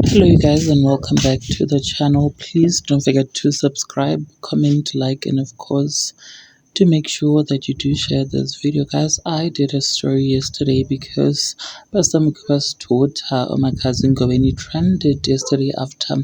Hello, you guys, and welcome back to the channel. Please don't forget to subscribe, comment, like, and of course, to make sure that you do share this video. Guys, I did a story yesterday because Pastor Mukuba's daughter, or my cousin Goweni, trended yesterday after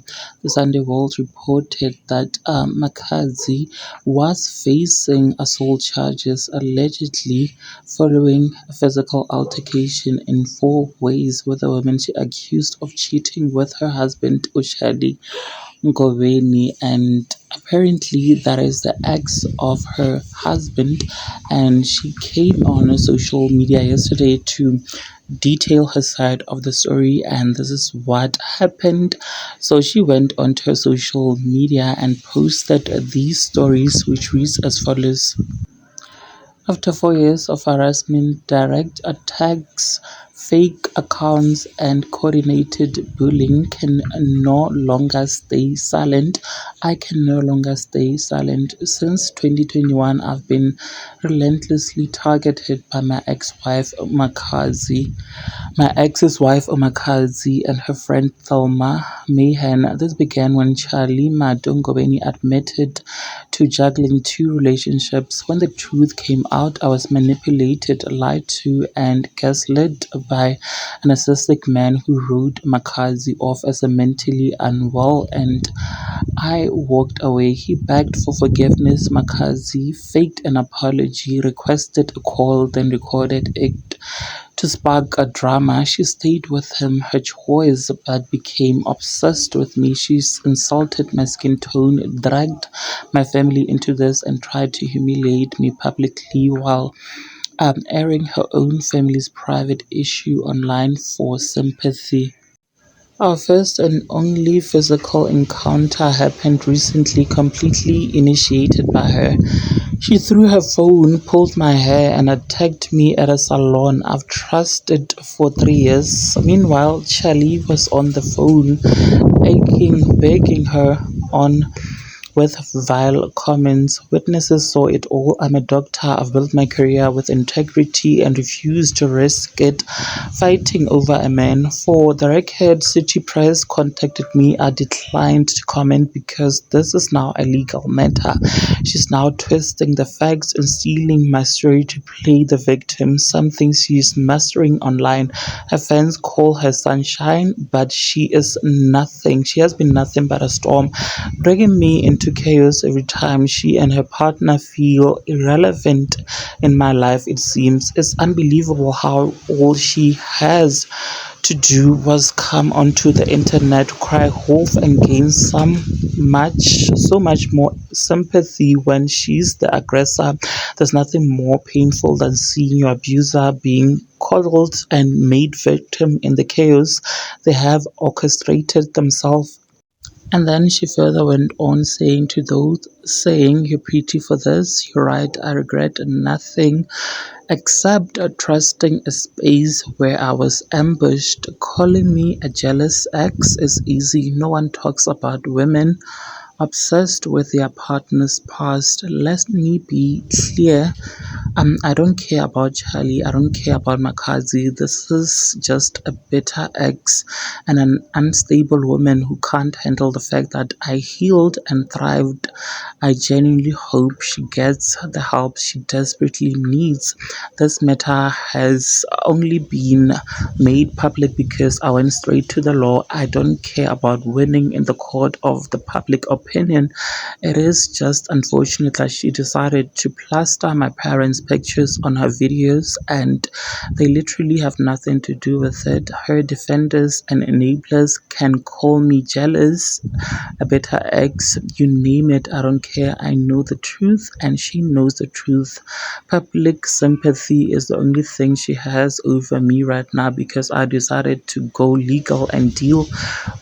the Sunday World reported that Makazi was facing assault charges allegedly following a physical altercation in 4 ways with a woman she accused of cheating with her husband Ushadi Ngoweni, and apparently that is the ex of her husband. And she came on social media yesterday to detail her side of the story, and this is what happened. So she went onto her social media and posted these stories, which reads as follows. After 4 years of harassment, direct attacks, fake accounts, and coordinated bullying can no longer stay silent. I can no longer stay silent. Since 2021, I've been relentlessly targeted by my ex-wife Makazi. My ex's wife Omakazi and her friend Thelma Mahan. This began when Charlie Madongobeni admitted to juggling two relationships. When the truth came out, I was manipulated, lied to, and gaslit by a narcissistic man who wrote Makazi off as a mentally unwell, and I walked away. He begged for forgiveness. Makazi faked an apology, requested a call, then recorded it to spark a drama. She stayed with him, her choice, but became obsessed with me. She insulted my skin tone, dragged my family into this, and tried to humiliate me publicly while airing her own family's private issue online for sympathy. Our first and only physical encounter happened recently, completely initiated by her. She threw her phone, pulled my hair, and attacked me at a salon I've trusted for 3 years. Meanwhile, Charlie was on the phone, begging her on with vile comments. Witnesses saw it all. I'm a doctor. I've built my career with integrity and refuse to risk it fighting over a man. For the record, City Press contacted me. I declined to comment because this is now a legal matter. She's now twisting the facts and stealing my story to play the victim, something she's mastering online. Her fans call her sunshine, but she is nothing. She has been nothing but a storm, dragging me into chaos every time she and her partner feel irrelevant in my life. It seems it's unbelievable how all she has to do was come onto the internet, cry wolf, and gain so much more sympathy when she's the aggressor. There's nothing more painful than seeing your abuser being coddled and made victim in the chaos they have orchestrated themselves. And then she further went on saying to those saying, "You're pretty for this, you're right, I regret nothing except trusting a space where I was ambushed. Calling me a jealous ex is easy. No one talks about women obsessed with their partner's past. Let me be clear. I don't care about Charlie. I don't care about Makazi. This is just a bitter ex and an unstable woman who can't handle the fact that I healed and thrived. I genuinely hope she gets the help she desperately needs. This matter has only been made public because I went straight to the law. I don't care about winning in the court of the public opinion. It is just unfortunate that she decided to plaster my parents' pictures on her videos, and they literally have nothing to do with it. Her defenders and enablers can call me jealous, a bitter ex, you name it. I don't care. I know the truth, and she knows the truth. Public sympathy is the only thing she has over me right now because I decided to go legal and deal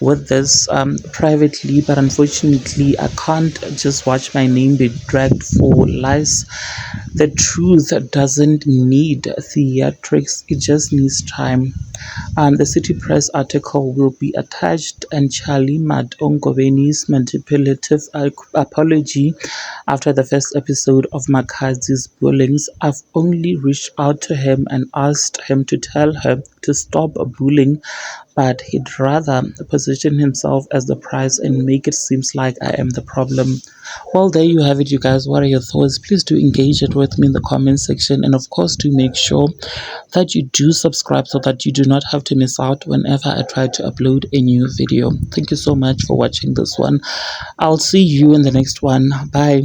with this privately. But unfortunately, I can't just watch my name be dragged for lies. The truth doesn't need theatrics, it just needs time. The City Press article will be attached, and Charlie Madongobeni's manipulative apology after the first episode of Makazi's bullying. I've only reached out to him and asked him to tell her to stop bullying, but he'd rather position himself as the prize and make it seems like I am the problem. Well, there you have it, you guys. What are your thoughts? Please do engage it with me in the comment section, and of course, do make sure that you do subscribe so that you do not have to miss out whenever I try to upload a new video. Thank you so much for watching this one. I'll see you in the next one. Bye.